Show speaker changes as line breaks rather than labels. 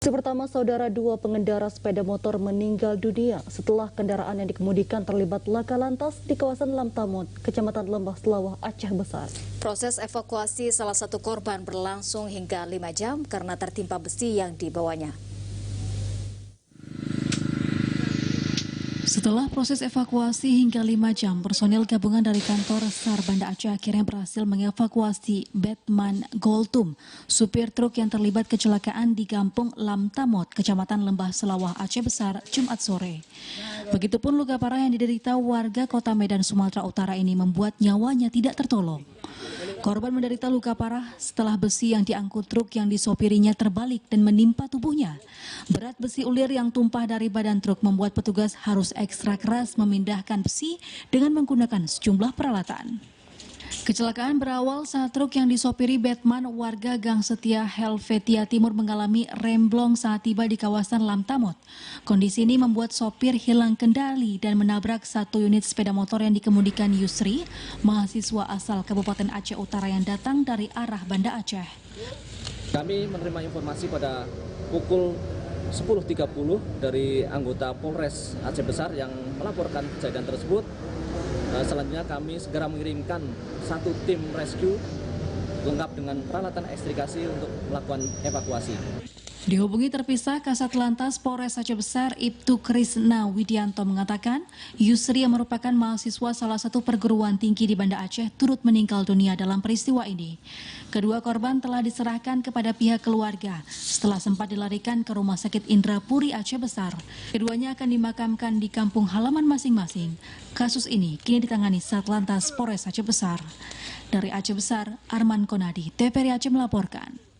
Pertama, saudara, dua pengendara sepeda motor meninggal dunia setelah kendaraan yang dikemudikan terlibat laka lantas di kawasan Lamtamot, Kecamatan Lembah Selawah, Aceh Besar.
Proses evakuasi salah satu korban berlangsung hingga 5 jam karena tertimpa besi yang dibawanya.
Setelah proses evakuasi hingga 5 jam, personil gabungan dari kantor SAR Banda Aceh akhirnya berhasil mengevakuasi Batman Goltum, supir truk yang terlibat kecelakaan di Kampung Lamtamot, Kecamatan Lembah Selawah, Aceh Besar, Jumat sore. Begitupun luka parah yang diderita warga kota Medan, Sumatera Utara ini membuat nyawanya tidak tertolong. Korban menderita luka parah setelah besi yang diangkut truk yang disopirinya terbalik dan menimpa tubuhnya. Berat besi ulir yang tumpah dari badan truk membuat petugas harus ekstra keras memindahkan besi dengan menggunakan sejumlah peralatan. Kecelakaan berawal saat truk yang disopiri Batman warga Gang Setia Helvetia Timur mengalami remblong saat tiba di kawasan Lamtamot. Kondisi ini membuat sopir hilang kendali dan menabrak satu unit sepeda motor yang dikemudikan Yusri, mahasiswa asal Kabupaten Aceh Utara yang datang dari arah Banda Aceh.
Kami menerima informasi pada pukul 10.30 dari anggota Polres Aceh Besar yang melaporkan kejadian tersebut. Selanjutnya kami segera mengirimkan satu tim rescue lengkap dengan peralatan ekstrikasi untuk melakukan evakuasi.
Dihubungi terpisah, Kasat Lantas Polres Aceh Besar Ibtu Krisna Widianto mengatakan Yusri yang merupakan mahasiswa salah satu perguruan tinggi di Banda Aceh turut meninggal dunia dalam peristiwa ini. Kedua korban telah diserahkan kepada pihak keluarga setelah sempat dilarikan ke Rumah Sakit Indrapuri Aceh Besar. Keduanya akan dimakamkan di kampung halaman masing-masing. Kasus ini kini ditangani Satlantas Polres Aceh Besar. Dari Aceh Besar, Arman Konadi, TVRI Aceh melaporkan.